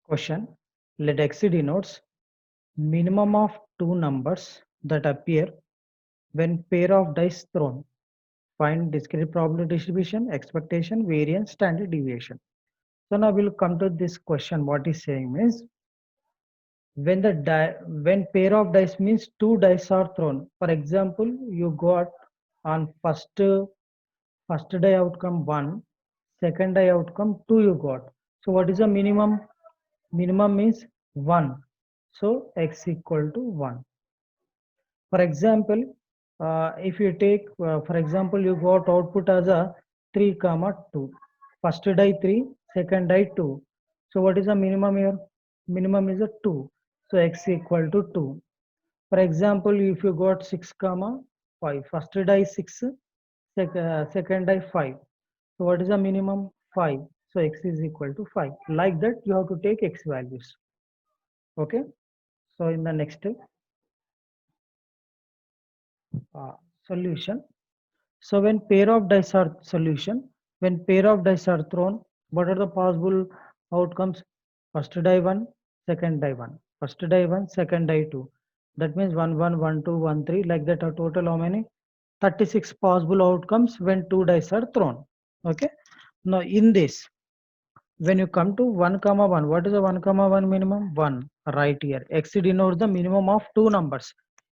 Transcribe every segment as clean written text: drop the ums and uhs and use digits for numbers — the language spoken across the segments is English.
Question. Let X denotes minimum of two numbers that appear when pair of dice thrown. Find discrete probability distribution, expectation, variance, standard deviation. So now we'll come to this question. What is saying means when pair of dice means two dice are thrown. For example, you got on first die outcome 1, second die outcome 2 you got. So what is the minimum? Minimum means 1. So x equal to 1. For example, if you take, for example, you got output as a 3 comma 2. First die 3, second die 2. So what is the minimum here? Minimum is a 2. So x equal to 2. For example, if you got 6 comma 5, first die 6, second die 5. So what is the minimum? 5. So x is equal to 5. Like that, you have to take x values. Okay. So in the next step, solution. So when pair of dice are solution, when pair of dice are thrown, what are the possible outcomes? First die 1, second die 1. First die 1, second die 2. That means 1, 1, 1, 2, 1, 3. Like that, a total how many? 36 possible outcomes when two dice are thrown. Okay. Now in this, when you come to 1 comma 1, what is the 1 comma 1 minimum? 1. Right here. X denotes the minimum of two numbers.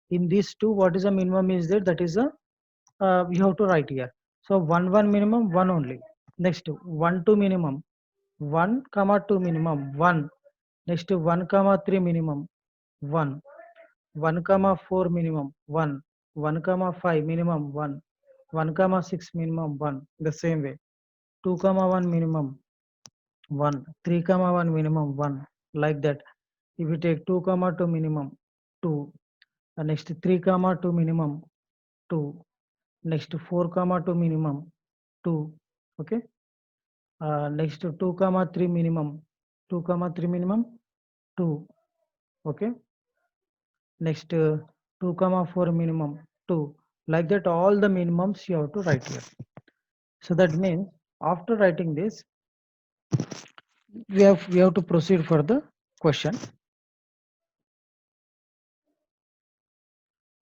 In these two, what is the minimum is there? That is a you have to write here. So 1 1 minimum 1 only. Next 1 2 minimum 1 comma 2 minimum 1. Next 1 comma 3 minimum 1. 1 comma 4 minimum 1. 1 comma 5 minimum 1. 1 comma 6 minimum 1. The same way. 2 comma 1 minimum 1. 3 comma 1 minimum 1. Like that. If you take 2 comma 2 minimum 2. Next 3 comma 2 minimum 2. Next 4 comma 2 minimum 2. Okay. Next 2 comma 3 minimum 2 comma 3 minimum 2. Okay. Next 2 comma 4 minimum 2. Like that, all the minimums you have to write here. So that means after writing this, we have to proceed for the question.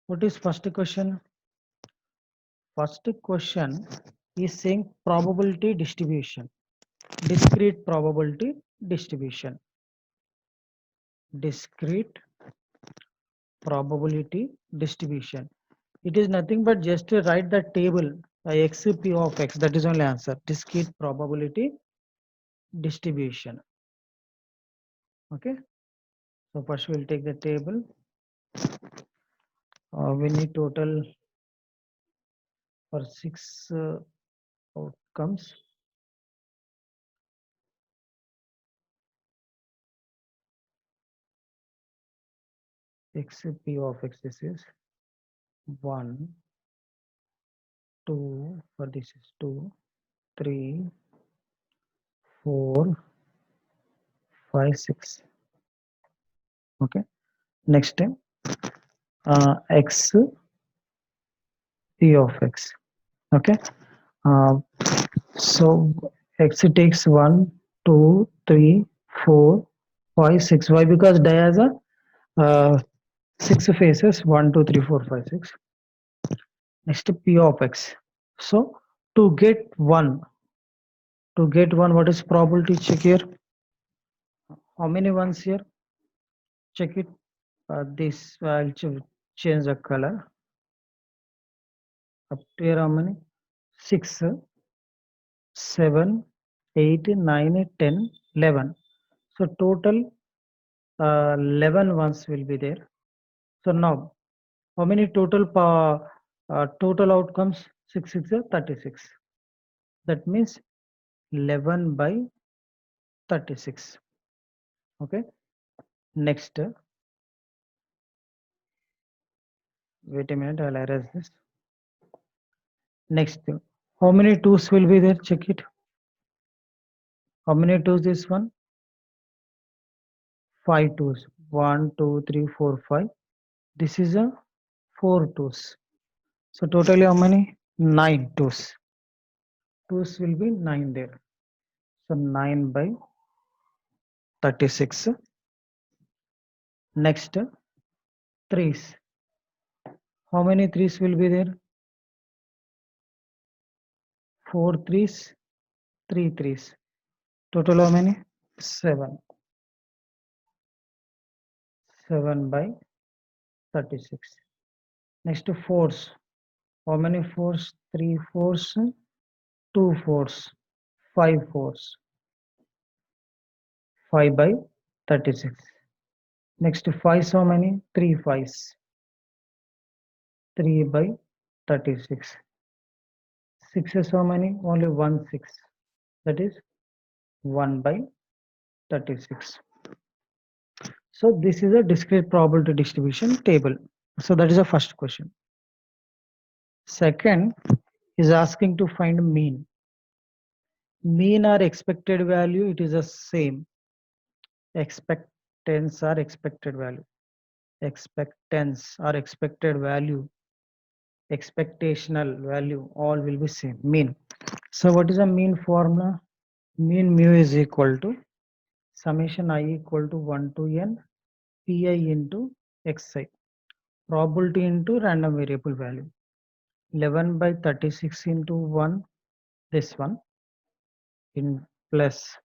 What is first question? First question is saying probability distribution, discrete probability distribution, discrete probability distribution. It is nothing but just to write the table x p of x. That is only answer. Discrete probability distribution. Okay. So first we'll take the table. We need total for 6 outcomes. X p of x, this is 1, 2, for this is 2, 3, 4, 5, 6. Okay. Next time x p of x. Okay. So x takes 1, 2, 3, 4, 5, 6. Why? Because die has a 6 faces. 1, 2, 3, 4, 5, 6. Next p of x. So to get 1, what is probability? Check here. How many ones here? Check it. This I'll change the color. Up to here how many? 6, 7, 8, 9, 10, 11. So total 11 ones will be there. So now, how many total outcomes? 6 6 is 36. That means 11 by 36. Okay. Next, wait a minute, I'll erase this. Next, how many twos will be there? Check it. How many twos this one? 5 twos. 1, 2, 3, 4, 5. This is a 4 twos. So totally how many? 9 twos. Twos will be 9 there. So 9 by 36. Next, threes. How many threes will be there? 4 threes, 3 threes. Total how many? 7. 7 by 36. Next, fours. How many fours? 3 fours, 2 fours, 5 fours. 5 by 36. Next, fives how many? 3 fives. 3 by 36. Sixes how many? Only 1 6. That is 1 by 36. So this is a discrete probability distribution table. So that is the first question. Second is asking to find mean. Mean or expected value, it is the same. Expectance or expected value. Expectance or expected value. Expectational value, all will be same. Mean. So what is the mean formula? Mean mu is equal to summation I equal to 1 to n pi into xi. Probability into random variable value. 11 by 36 into 1, this one, in plus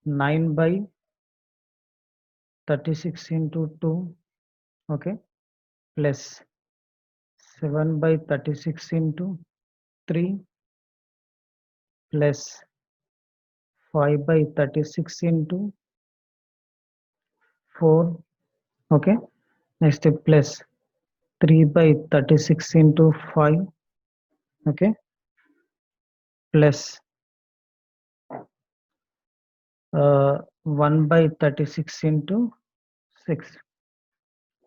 9 by 36 into 2, okay, plus 7 by 36 into 3, plus 5 by 36 into 4, okay, next plus 3 by 36 into 5, okay, plus 1 by 36 into 6.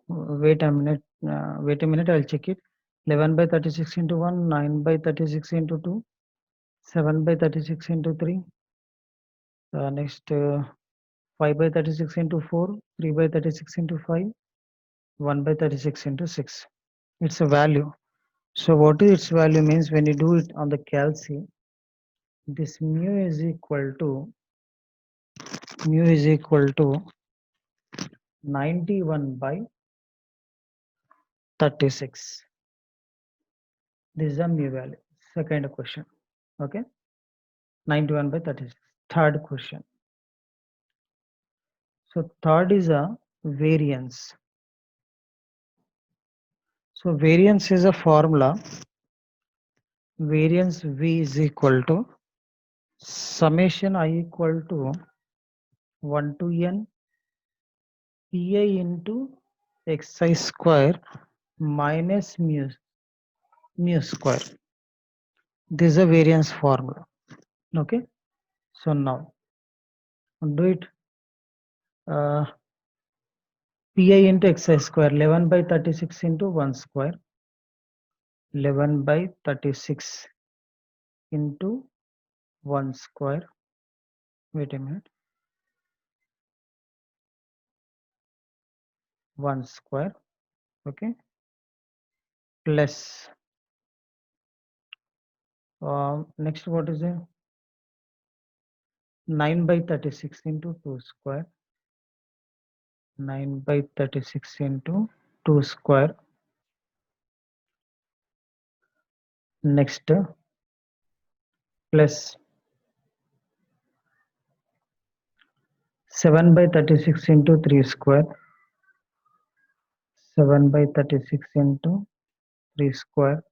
Wait a minute, I'll check it. 11 by 36 into 1, 9 by 36 into 2, 7 by 36 into 3, next 5 by 36 into 4, 3 by 36 into 5, 1 by 36 into 6. It's a value. So what is its value means when you do it on the calci, this mu is equal to 91 by 36. This is the mu value. Second question. Okay. 91 by 36. Third question. So third is a variance. So variance is a formula. Variance V is equal to summation I equal to 1 to n pi into xi square minus mu square. This is a variance formula. Okay. So now do it. Pi into xi square, 11 by 36 into 1 square, 11 by 36 into 1 square. Wait a minute. 1 square. Okay. Plus next what is it? 9 by 36 into 2 square. 9 by 36 into 2 square. Next plus 7 by 36 into 3 square. 7 by 36 into 3 square.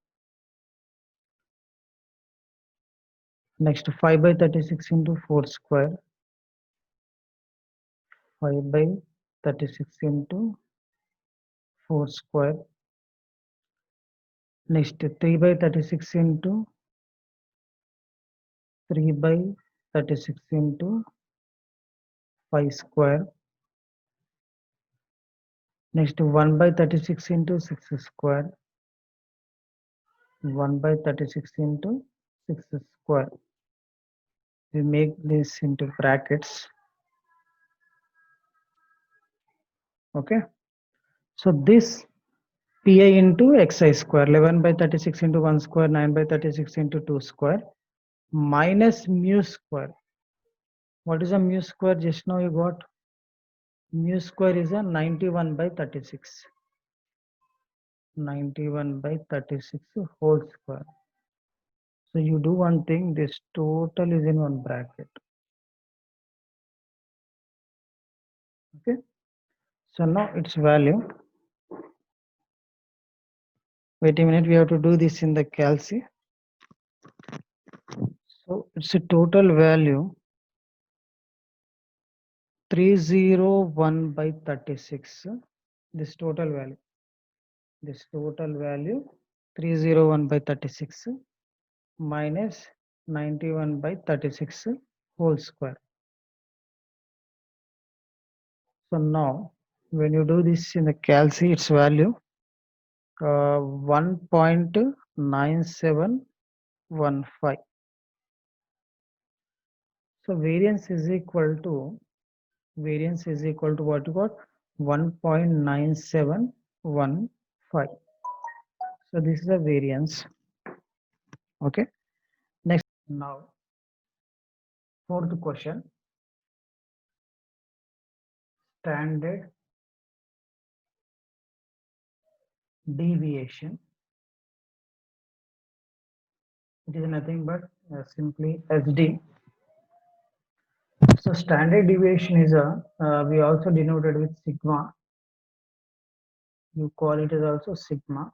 Next 5 by 36 into 4 square. 5 by 36 into 4 square. Next 3 by 36 into 3 by 36 into 5 square. Next 1 by 36 into 6 square. 1 by 36 into 6 square. We make this into brackets. Okay. So this pi into xi square, 11 by 36 into 1 square, 9 by 36 into 2 square, minus mu square. What is a mu square? Just now you got mu square is a 91 by 36. 91 by 36 whole square. So you do one thing, this total is in one bracket. Okay. So now its value. Wait a minute, we have to do this in the calc. So it's a total value 301 by 36. This total value. This total value 301 by 36 minus 91 by 36 whole square. So now when you do this in the calc, its value 1.9715. So variance is equal to what you got? 1.9715. So this is the variance. Okay. Next, now fourth question. Standard deviation. It is nothing but simply SD. So standard deviation is a we also denoted with sigma. You call it as also sigma.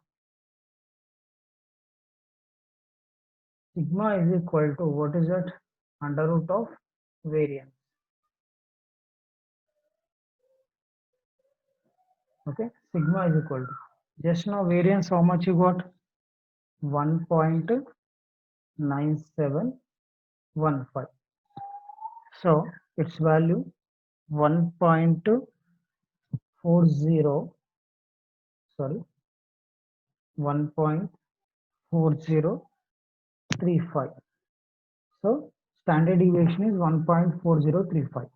Sigma is equal to what is that? Under root of variance. Okay, sigma is equal to, just now variance how much you got? 1.9715. So its value 1.40, sorry, 1.4035. So standard deviation is 1.4035.